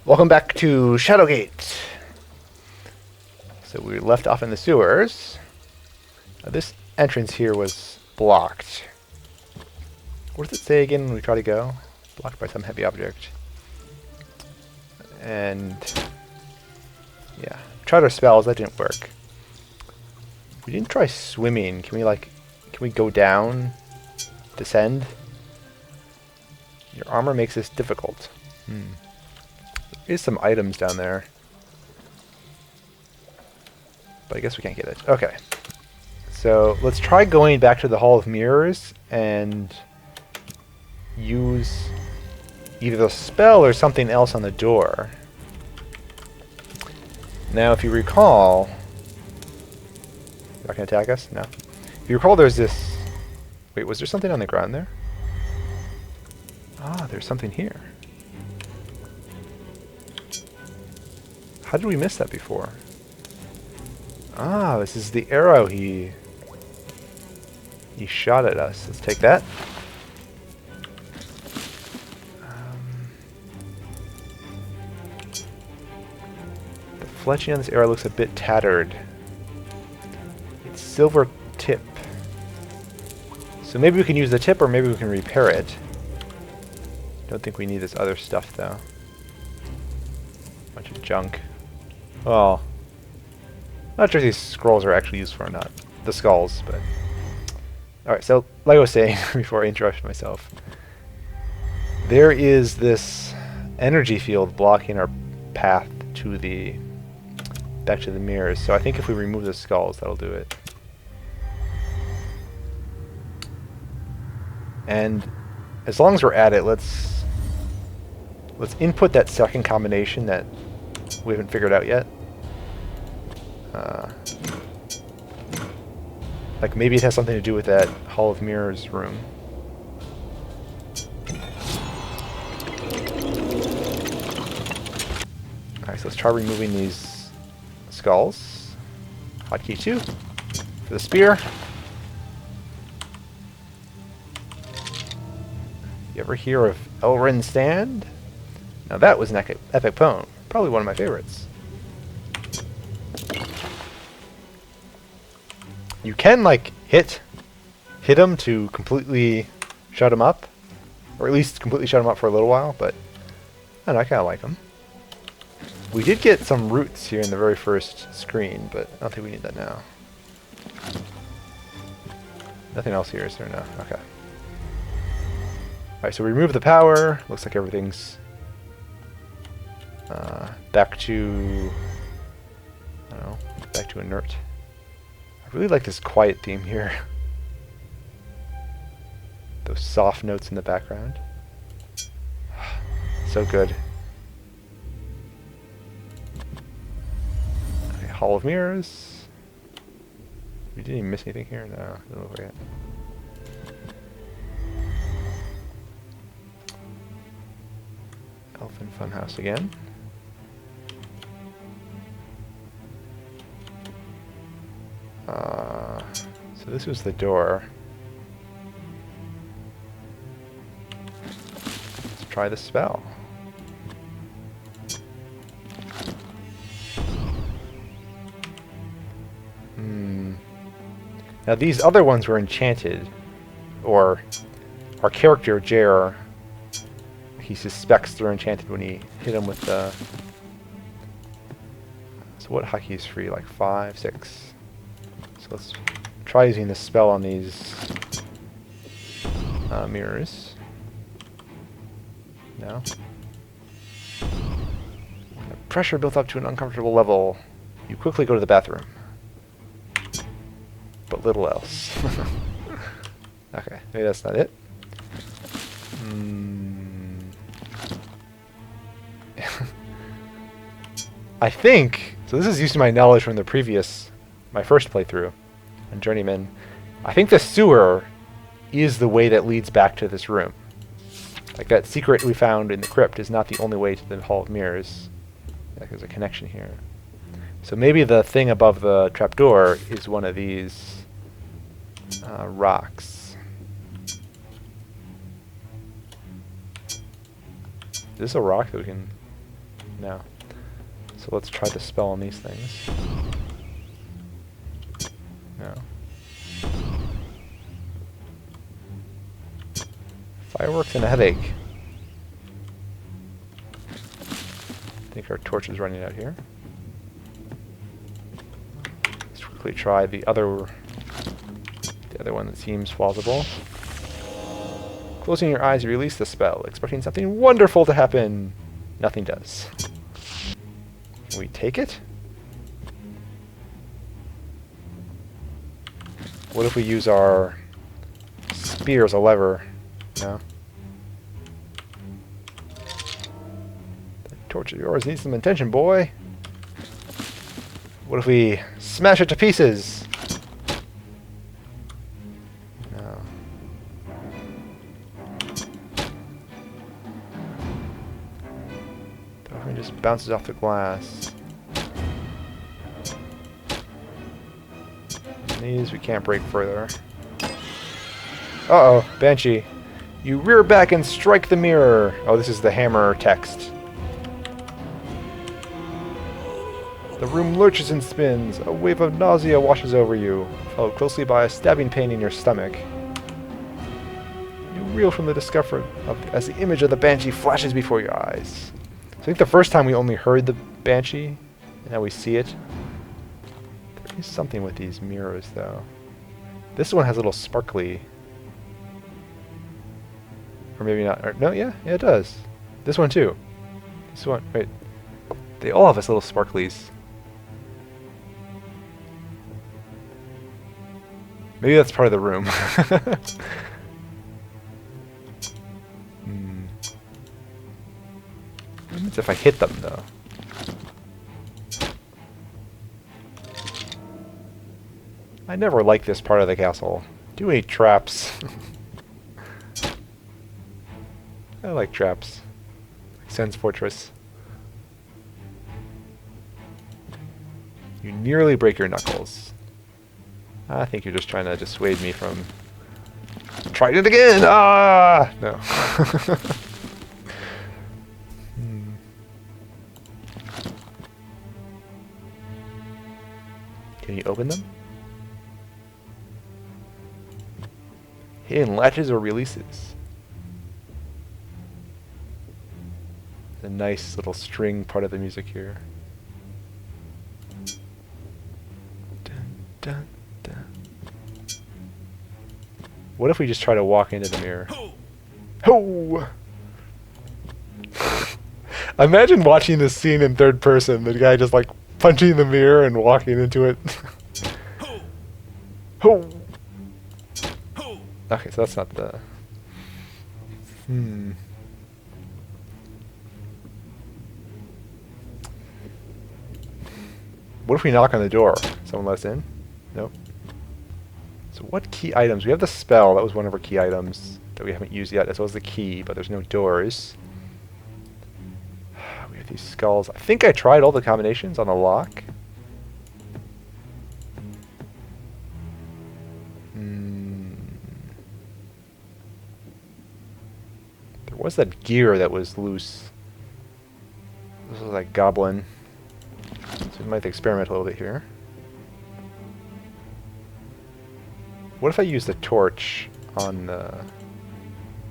Welcome back to Shadowgate. So we left off in the sewers. This entrance here was blocked. What does it say again when we try to go? Blocked by some heavy object. And yeah, tried our spells, that didn't work. We didn't try swimming. Can we go down? Descend? Your armor makes this difficult. There is some items down there. But I guess we can't get it. Okay. So let's try going back to the Hall of Mirrors and use either the spell or something else on the door. Now, if you recall... You're not going to attack us? No. If you recall, there's this... Wait, was there something on the ground there? Ah, there's something here. How did we miss that before? Ah, this is the arrow he shot at us. Let's take that. The fletching on this arrow looks a bit tattered. It's silver tip. So maybe we can use the tip, or maybe we can repair it. Don't think we need this other stuff, though. Bunch of junk. Well, not sure if these scrolls are actually useful or not. The skulls, but... Alright, so, like I was saying before I interrupted myself, there is this energy field blocking our path to the... back to the mirrors, so I think if we remove the skulls, that'll do it. And as long as we're at it, let's input that second combination that we haven't figured out yet. Like maybe it has something to do with that Hall of Mirrors room. Alright, so let's try removing these skulls. Hotkey 2 for the spear. You ever hear of Elrin's Stand? Now that was an epic poem. Probably one of my favorites. You can, like, hit him to completely shut him up. Or at least completely shut him up for a little while, but I don't know, I kind of like him. We did get some roots here in the very first screen, but I don't think we need that now. Nothing else here, is there? No. Okay. Alright, so we remove the power. Looks like everything's back to... I don't know, back to inert. I really like this quiet theme here. Those soft notes in the background. So good. Okay, Hall of Mirrors. We didn't even miss anything here? No, doesn't look like it. Elfin Funhouse again. So this was the door. Let's try the spell. Now these other ones were enchanted, or our character Jair, he suspects they're enchanted when he hit him with the... So what hotkey is free? Like 5, 6. So let's try using this spell on these mirrors. No. Pressure built up to an uncomfortable level. You quickly go to the bathroom. But little else. Okay, maybe that's not it. I think, so this is using my knowledge from my first playthrough on Journeyman. I think the sewer is the way that leads back to this room. Like that secret we found in the crypt is not the only way to the Hall of Mirrors. Like there's a connection here. So maybe the thing above the trapdoor is one of these rocks. Is this a rock that we can... No. So let's try the spell on these things. No. Fireworks and a headache. I think our torch is running out here. Let's quickly try the other one that seems plausible. Closing your eyes, you release the spell, expecting something wonderful to happen. Nothing does. Can we take it? What if we use our spear as a lever? No. That torch of yours needs some attention, boy. What if we smash it to pieces? No. The offering just bounces off the glass. And these we can't break further. Uh-oh, Banshee. You rear back and strike the mirror. Oh, this is the hammer text. The room lurches and spins. A wave of nausea washes over you, followed closely by a stabbing pain in your stomach. You reel from the discomfort as the image of the Banshee flashes before your eyes. So I think the first time we only heard the Banshee, and now we see it. There is something with these mirrors, though. This one has a little sparkly. Or maybe not. Or, no, yeah, it does. This one, too. This one, wait. They all have this little sparklies. Maybe that's part of the room. What happens if I hit them, though? I never liked this part of the castle. Too many traps. I like traps. Like Sen's Fortress. You nearly break your knuckles. I think you're just trying to dissuade me from... Try it again! Ah! No. Can you open them? Hidden latches or releases? The nice little string part of the music here. Dun, dun, dun. What if we just try to walk into the mirror? Ho! Imagine watching this scene in third person, the guy just like punching the mirror and walking into it. Ho! Okay, so that's not the... What if we knock on the door? Someone let us in? Nope. So what key items? We have the spell. That was one of our key items that we haven't used yet, as well as the key, but there's no doors. We have these skulls. I think I tried all the combinations on the lock. There was that gear that was loose. This was like goblin. So we might experiment a little bit here. What if I use the torch on the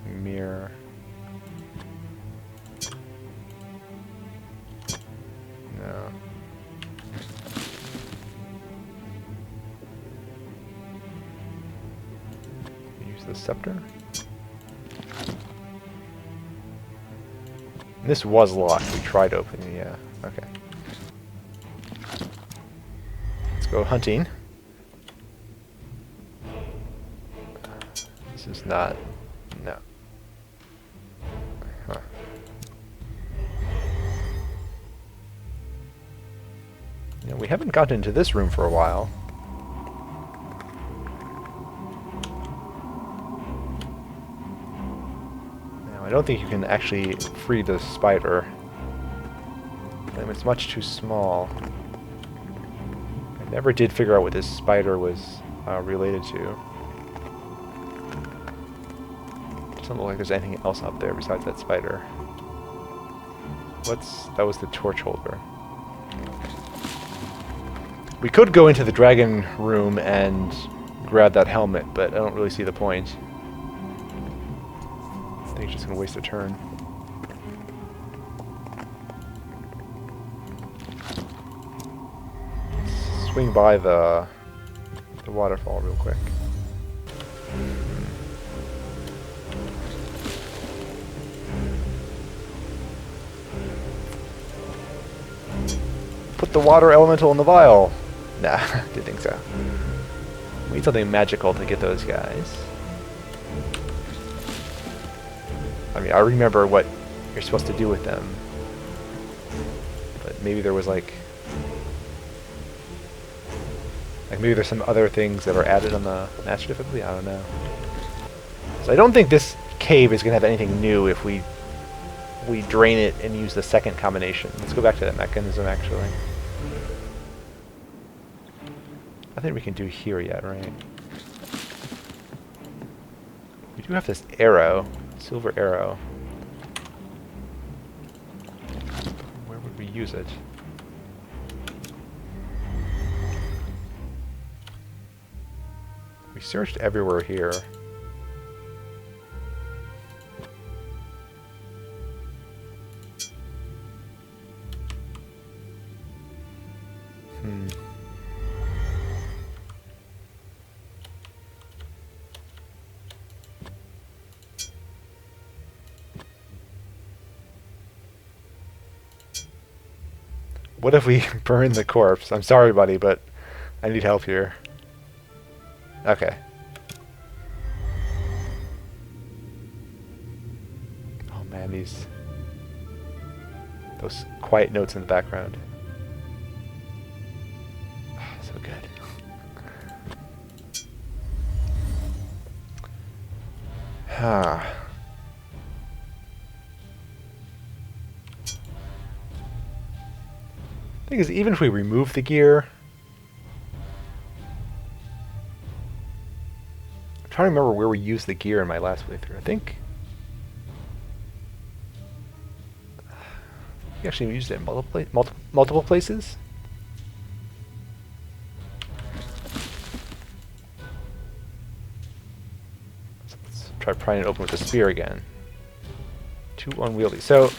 mirror? No. Use the scepter? This was locked. We tried opening, yeah. Okay. Let's go hunting. This is not... no. Huh. Yeah, we haven't gotten into this room for a while. I don't think you can actually free the spider. It's much too small. I never did figure out what this spider was related to. Doesn't look like there's anything else up there besides that spider. That was the torch holder. We could go into the dragon room and grab that helmet, but I don't really see the point. I think it's just gonna waste a turn. Let's swing by the waterfall real quick. Put the water elemental in the vial. Nah, didn't think so. We need something magical to get those guys. I mean, I remember what you're supposed to do with them. But maybe there was like maybe there's some other things that are added on the master difficulty? I don't know. So I don't think this cave is going to have anything new if we drain it and use the second combination. Let's go back to that mechanism, actually. I think we can do here yet, right? We do have this arrow, silver arrow. Where would we use it? We searched everywhere here. What if we burn the corpse? I'm sorry, buddy, but I need help here. Okay. Oh man, those quiet notes in the background. Oh, so good. Ah. The thing is, even if we remove the gear, I'm trying to remember where we used the gear in my last playthrough. I think we actually used it in multiple places. So let's try prying it open with the spear again. Too unwieldy. So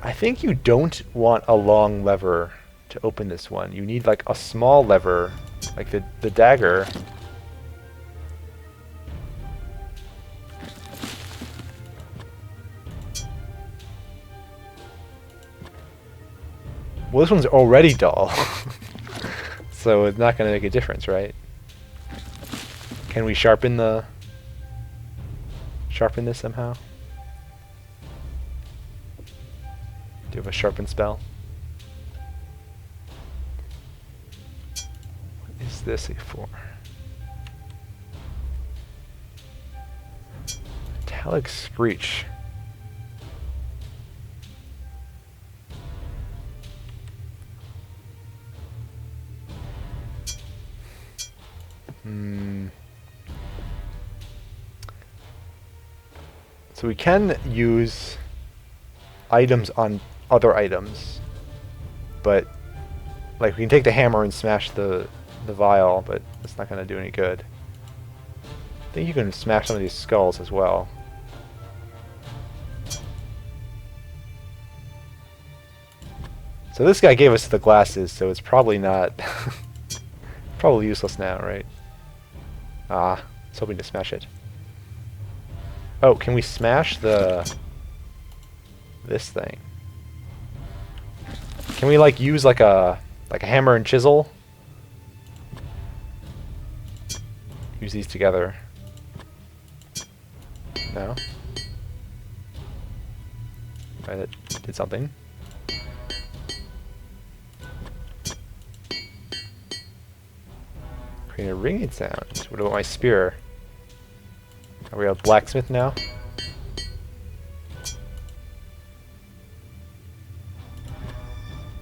I think you don't want a long lever to open this one. You need like a small lever, like the dagger. Well, this one's already dull, so it's not going to make a difference, right? Can we sharpen this somehow? Do you have a sharpen spell? What is this for? Metallic screech. So we can use items on other items, but like we can take the hammer and smash the vial, but it's not going to do any good. I think you can smash some of these skulls as well. So this guy gave us the glasses, so it's probably not probably useless now, right? Ah, I was hoping to smash it. Oh, can we smash this thing? Can we like use like a hammer and chisel? Use these together. No. Right, that did something. Create a ringing sound. What about my spear? Are we a blacksmith now?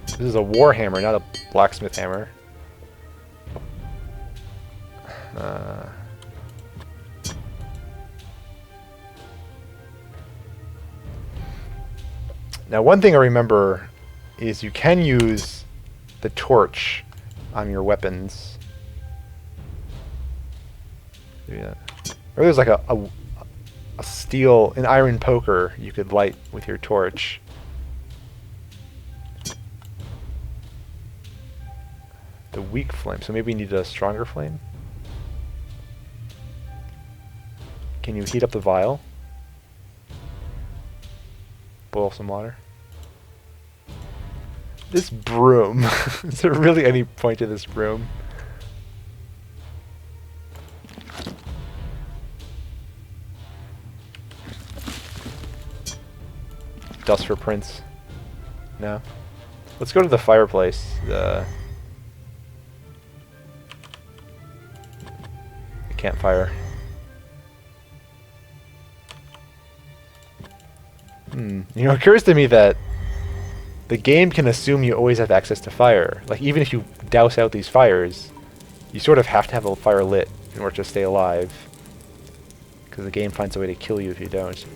This is a war hammer, not a blacksmith hammer. Now, one thing I remember is you can use the torch on your weapons. Yeah. Or there's like a steel, an iron poker you could light with your torch. The weak flame, so maybe you need a stronger flame? Can you heat up the vial? Boil some water? This broom. Is there really any point to this broom? Dust for prints? No? Let's go to the fireplace. The campfire. You know, it occurs to me that the game can assume you always have access to fire. Like, even if you douse out these fires, you sort of have to have a fire lit in order to stay alive. Because the game finds a way to kill you if you don't.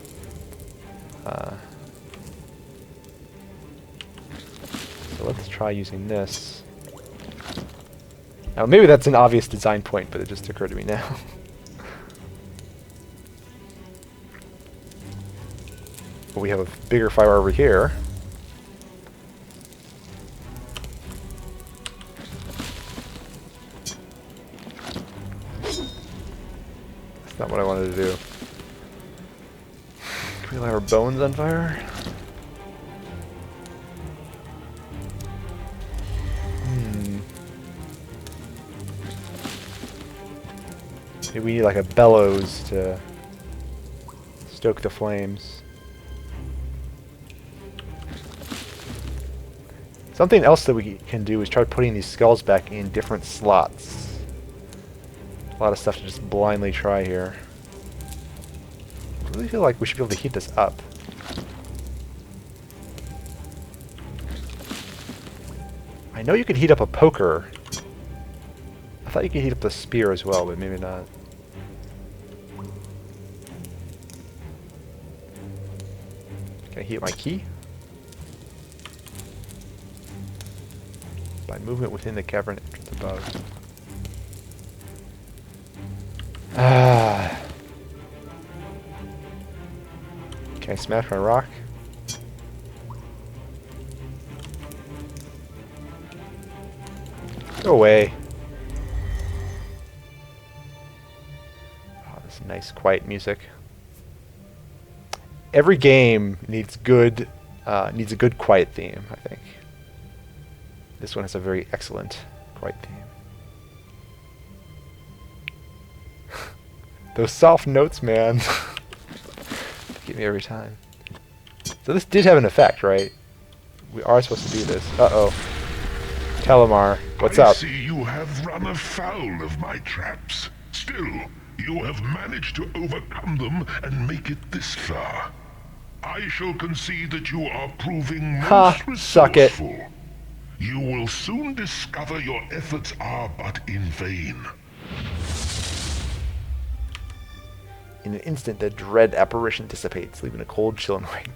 So let's try using this. Now, maybe that's an obvious design point, but it just occurred to me now. We have a bigger fire over here. That's not what I wanted to do. Can we light our bones on fire? Maybe we need like a bellows to stoke the flames. Something else that we can do is try putting these skulls back in different slots. A lot of stuff to just blindly try here. I really feel like we should be able to heat this up. I know you could heat up a poker. I thought you could heat up the spear as well, but maybe not. Can I heat up my key? By movement within the cavern entrance above. Can I smash my rock? Go away. Oh, this nice quiet music. Every game needs a good quiet theme, I think. This one has a very excellent quiet theme. Those soft notes, man. Get me every time. So this did have an effect, right? We are supposed to do this. Uh-oh. Telemar, what's up? I see you have run afoul of my traps. Still, you have managed to overcome them and make it this far. I shall concede that you are proving most resourceful. Suck it. You will soon discover your efforts are but in vain. In an instant, the dread apparition dissipates, leaving a cold chill in wake.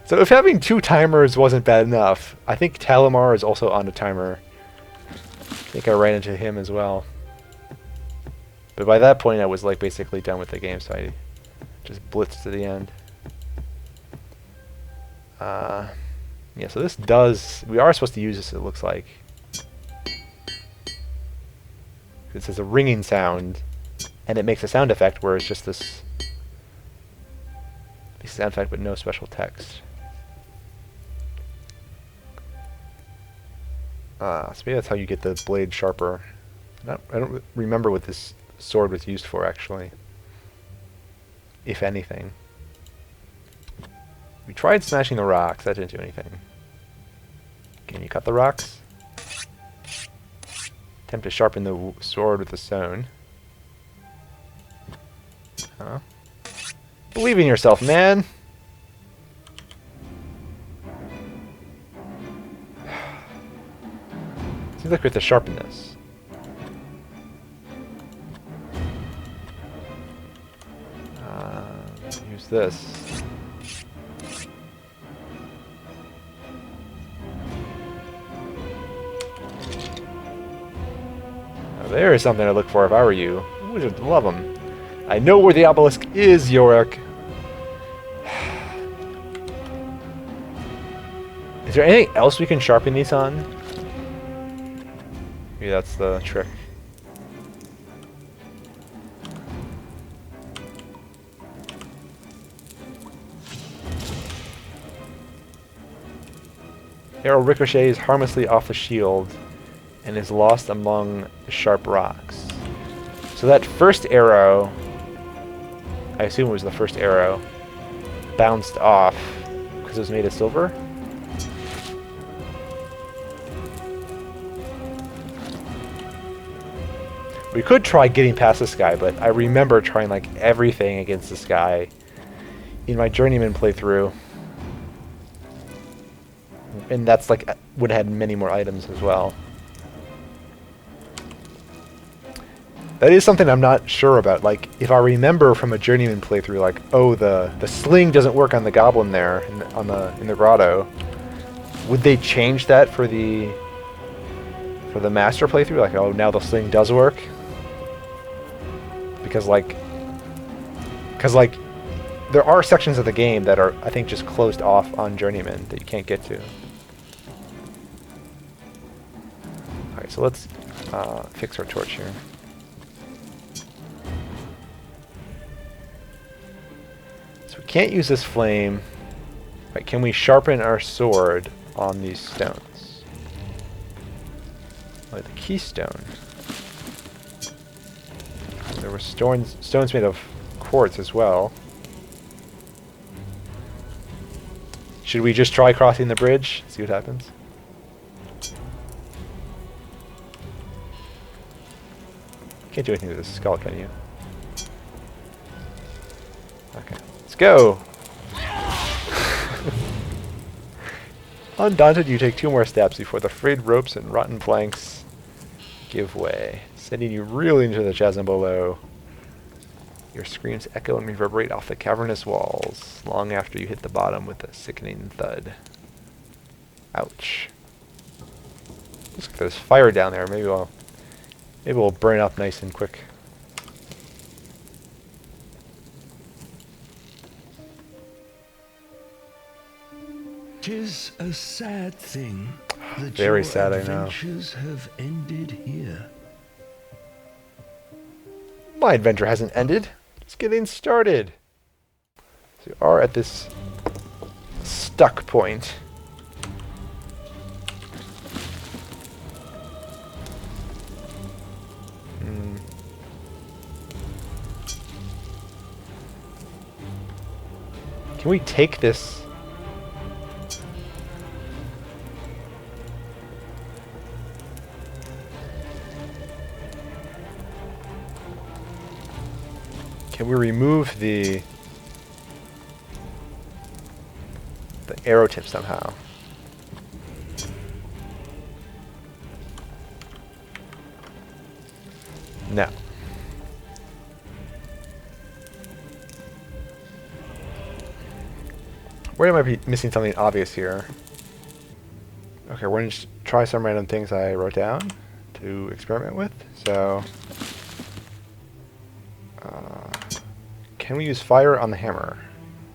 So if having 2 timers wasn't bad enough, I think Talamar is also on a timer. I think I ran into him as well. But by that point, I was like basically done with the game, so I just blitzed to the end. Yeah, so this does... We are supposed to use this, it looks like. It says a ringing sound, and it makes a sound effect where it's just this... sound effect, but no special text. So maybe that's how you get the blade sharper. I don't remember what this sword was used for, actually. If anything. We tried smashing the rocks, that didn't do anything. Can you cut the rocks? Attempt to sharpen the sword with the stone. Huh? Believe in yourself, man! Seems like we have to sharpen this. Use this. there is something to look for if I were you. I would love them. I know where the obelisk is, Yorick. Is there anything else we can sharpen these on? Maybe that's the trick. Arrow ricochets harmlessly off the shield and is lost among the sharp rocks. So that first arrow, I assume it was the first arrow, bounced off because it was made of silver. We could try getting past this guy, but I remember trying like everything against this guy in my journeyman playthrough. And that's like, would have had many more items as well. That is something I'm not sure about. Like, if I remember from a journeyman playthrough, like, oh, the sling doesn't work on the goblin there in the grotto. Would they change that for the master playthrough? Like, oh, now the sling does work? Because there are sections of the game that are, I think, just closed off on journeyman that you can't get to. Alright, so let's fix our torch here. So we can't use this flame. Right, can we sharpen our sword on these stones? Like the keystone. There were stones made of quartz as well. Should we just try crossing the bridge? See what happens? Can't do anything with this skull, can you? Okay, let's go! Undaunted, you take 2 more steps before the frayed ropes and rotten planks give way, sending you reeling into the chasm below. Your screams echo and reverberate off the cavernous walls long after you hit the bottom with a sickening thud. Ouch. Looks like there's fire down there. Maybe we'll burn up nice and quick. Tis a sad thing that Very your sad, I know. adventures have ended here. My adventure hasn't ended. It's getting started. So we are at this stuck point. Can we take this? Can we remove the arrow tip somehow? No. Where am I missing something obvious here? Okay, we're going to try some random things I wrote down to experiment with. So, can we use fire on the hammer?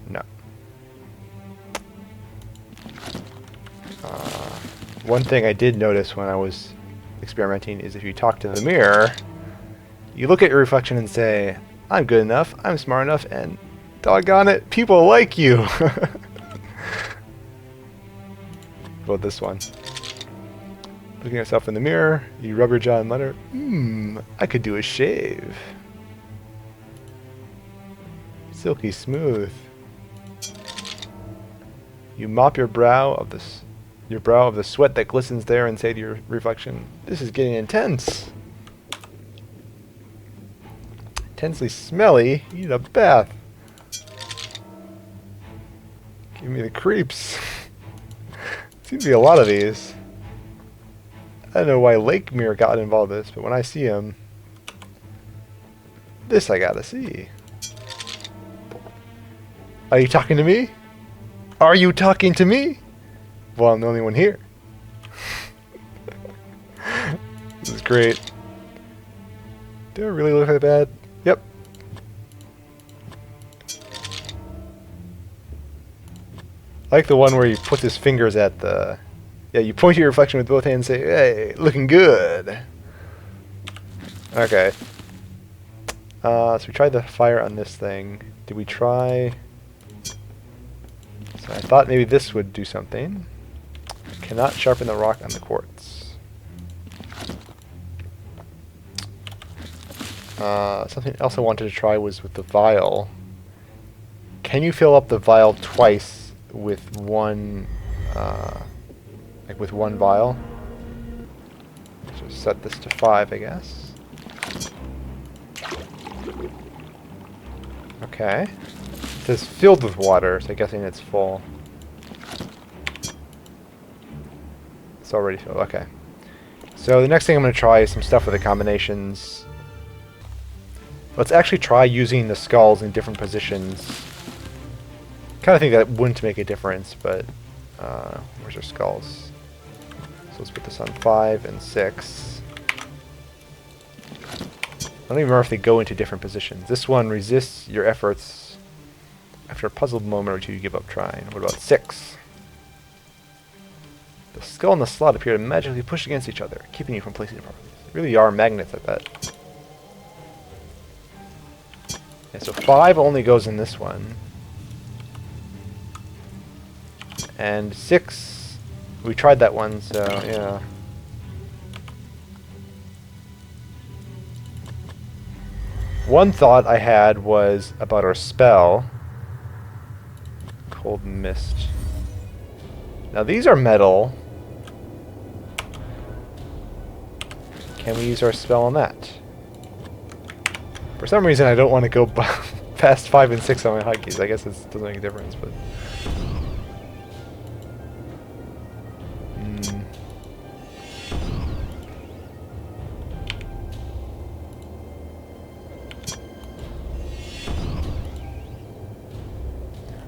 No. One thing I did notice when I was experimenting is if you talk to the mirror, you look at your reflection and say, I'm good enough, I'm smart enough, and doggone it, people like you. About this one. Looking at yourself in the mirror, you rub your jaw and mutter, I could do a shave. Silky smooth. You mop your brow of the sweat that glistens there and say to your reflection, this is getting intense. Intensely smelly, you need a bath. Give me the creeps. Seems to be a lot of these. I don't know why Lakmir got involved in this, but when I see him, this I gotta see. Are you talking to me? Are you talking to me? Well, I'm the only one here. This is great. Do I really look that bad? Yep. I like the one where he puts his fingers at the... Yeah, you point to your reflection with both hands and say, hey, looking good. Okay. So we tried the fire on this thing. Did we try... So I thought maybe this would do something. Cannot sharpen the rock on the quartz. Something else I wanted to try was with the vial. Can you fill up the vial twice with one, like with one vial? So set this to 5, I guess. Okay. It says filled with water, so I'm guessing it's full. It's already filled, okay. So the next thing I'm going to try is some stuff with the combinations. Let's actually try using the skulls in different positions. Kind of think that wouldn't make a difference, but where's our skulls? So let's put this on 5 and 6. I don't even remember if they go into different positions. This one resists your efforts. After a puzzled moment or two, you give up trying. What about 6? The skull and the slot appear to magically push against each other, keeping you from placing it properly. They really are magnets, I bet. Yeah, so 5 only goes in this one. And 6, we tried that one, so yeah. One thought I had was about our spell. Cold Mist. Now these are metal. Can we use our spell on that? For some reason I don't want to go past 5 and 6 on my hotkeys. I guess it doesn't make a difference, but...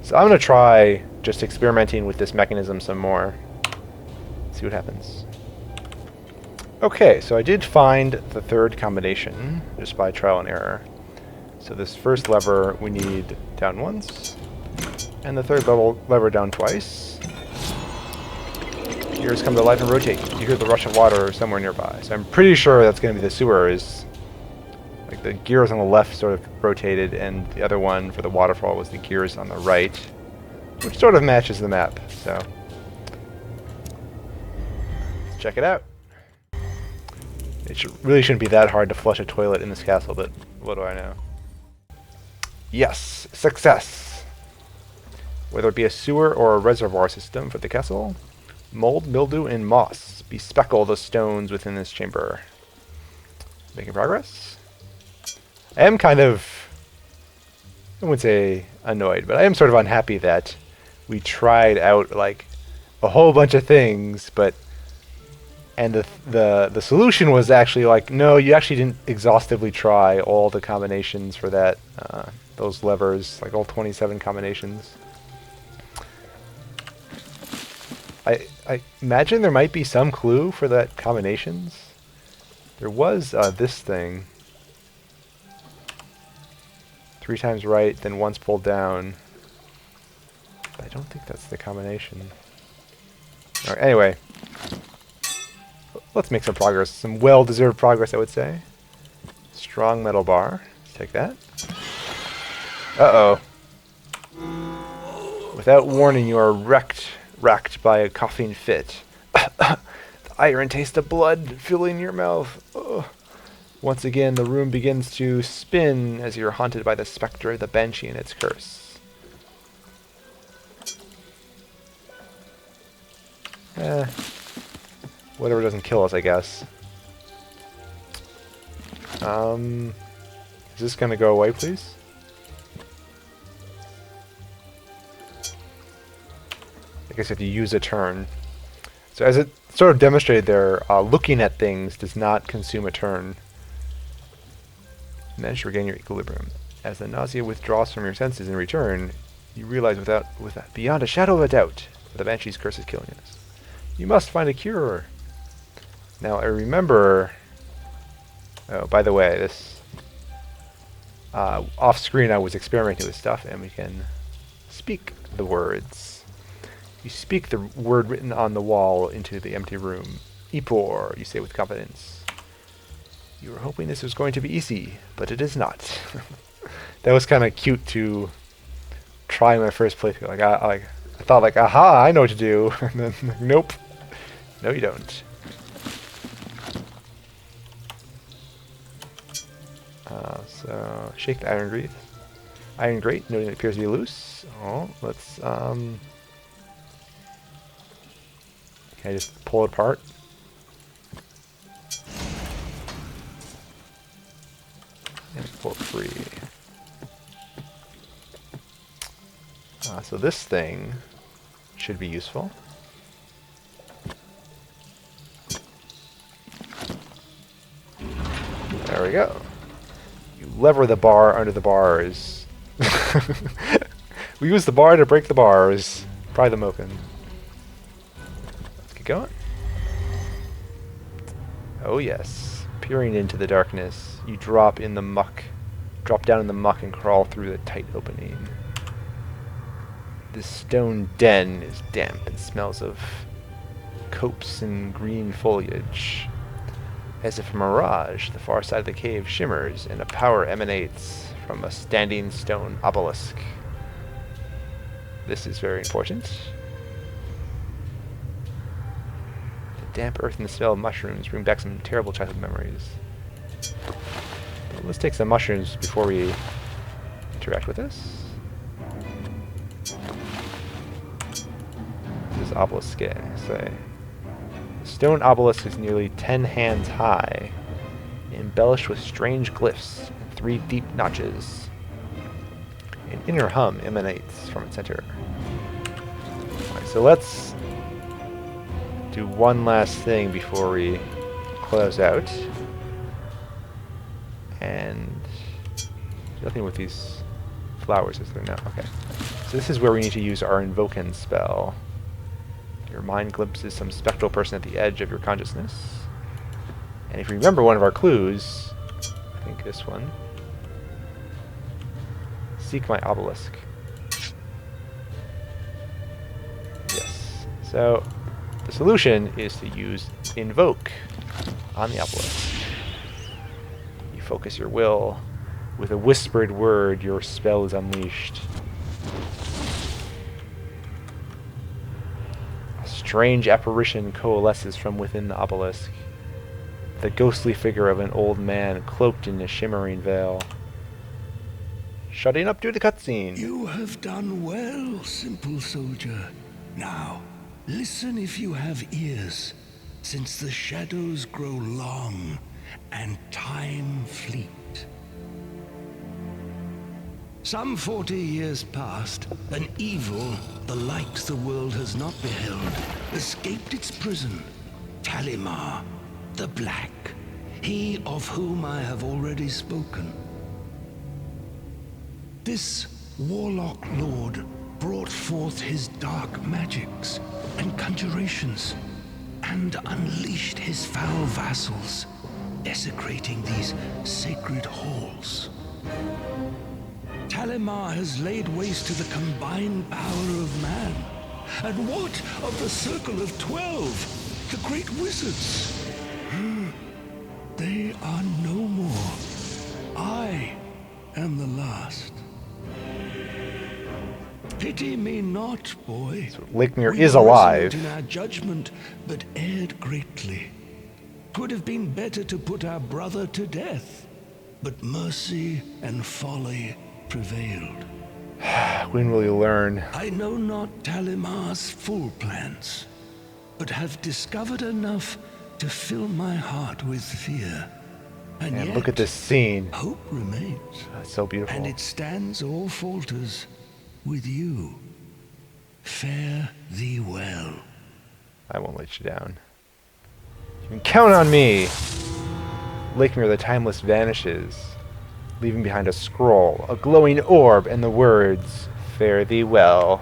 So I'm going to try just experimenting with this mechanism some more. See what happens. Okay, so I did find the third combination just by trial and error. So this first lever we need down once, and the third lever down twice. Gears come to life and rotate. You hear the rush of water somewhere nearby. So I'm pretty sure that's going to be the sewers. Like the gears on the left sort of rotated, and the other one for the waterfall was the gears on the right, which sort of matches the map. So let's check it out. It really shouldn't be that hard to flush a toilet in this castle, but what do I know? Yes, success! Whether it be a sewer or a reservoir system for the castle, mold, mildew, and moss bespeckle the stones within this chamber. Making progress? I am kind of, I wouldn't say annoyed, but I am sort of unhappy that we tried out like a whole bunch of things, but and the solution was actually like, no, you actually didn't exhaustively try all the combinations for that, those levers, like all 27 combinations. I imagine there might be some clue for that combinations. There was this thing. 3 times right, then once pulled down. But I don't think that's the combination. Alright, anyway. Let's make some progress. Some well-deserved progress, I would say. Strong metal bar. Let's take that. Uh-oh. Without warning, you are racked by a coughing fit. The iron taste of blood filling your mouth. Ugh. Once again, the room begins to spin as you're haunted by the specter of the Banshee and its curse. Whatever doesn't kill us, I guess. Is this gonna go away, please? I guess you have to use a turn. So as it sort of demonstrated there, looking at things does not consume a turn. Manage to regain your equilibrium. As the nausea withdraws from your senses in return, you realize without beyond a shadow of a doubt that the Banshee's curse is killing us. You must find a cure. Now I remember... Oh, by the way, this off screen I was experimenting with stuff, and we can speak the words. You speak the word written on the wall into the empty room. Ipor, you say with confidence. You were hoping this was going to be easy, but it is not. That was kind of cute to try my first playthrough. I thought like, aha, I know what to do. And then, like, nope. No, you don't. So, shake the iron grate, noting it appears to be loose. Oh, let's, can I just pull it apart? And pull it free. So this thing should be useful. There we go. You lever the bar under the bars. We use the bar to break the bars. Pry them open. Let's get going. Oh yes. Peering into the darkness, you drop down in the muck and crawl through the tight opening. This stone den is damp and smells of copse and green foliage. As if a mirage, the far side of the cave shimmers and a power emanates from a standing stone obelisk. This is very important. The damp earth and the smell of mushrooms bring back some terrible childhood memories. But let's take some mushrooms before we interact with this. This obelisk, say. The stone obelisk is nearly 10 hands high, embellished with strange glyphs and 3 deep notches. An inner hum emanates from its center. Alright, so let's do one last thing before we close out. And nothing with these flowers, is there? No, okay. So this is where we need to use our Invokin spell. Your mind glimpses some spectral person at the edge of your consciousness. And if you remember one of our clues, I think this one, seek my obelisk. Yes. So the solution is to use invoke on the obelisk. You focus your will. With a whispered word, your spell is unleashed. Strange apparition coalesces from within the obelisk. The ghostly figure of an old man cloaked in a shimmering veil. Shutting up to the cutscene. You have done well, simple soldier. Now, listen if you have ears, since the shadows grow long and time fleet. Some 40 years past, an evil, the like the world has not beheld, escaped its prison. Talimar, the Black, he of whom I have already spoken. This warlock lord brought forth his dark magics and conjurations, and unleashed his foul vassals, desecrating these sacred halls. Talimar has laid waste to the combined power of man. And what of the Circle of 12, the great wizards? They are no more. I am the last. Pity me not, boy. So Lakmir We is alive. resolute in our judgment, but erred greatly. 'Twould have been better to put our brother to death, but mercy and folly prevailed. When will you learn? I know not Talimar's full plans, but have discovered enough to fill my heart with fear. And And yet, look at this scene. hope remains, It's so beautiful. and it stands or falters with you. Fare thee well. I won't let you down. You can count on me. Lakmir the Timeless vanishes, leaving behind a scroll, a glowing orb, and the words, "Fare thee well."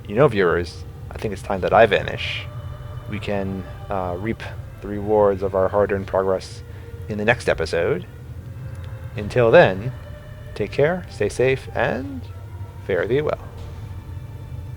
You know, viewers, I think it's time that I vanish. We can reap the rewards of our hard-earned progress in the next episode. Until then, take care, stay safe, and fare thee well.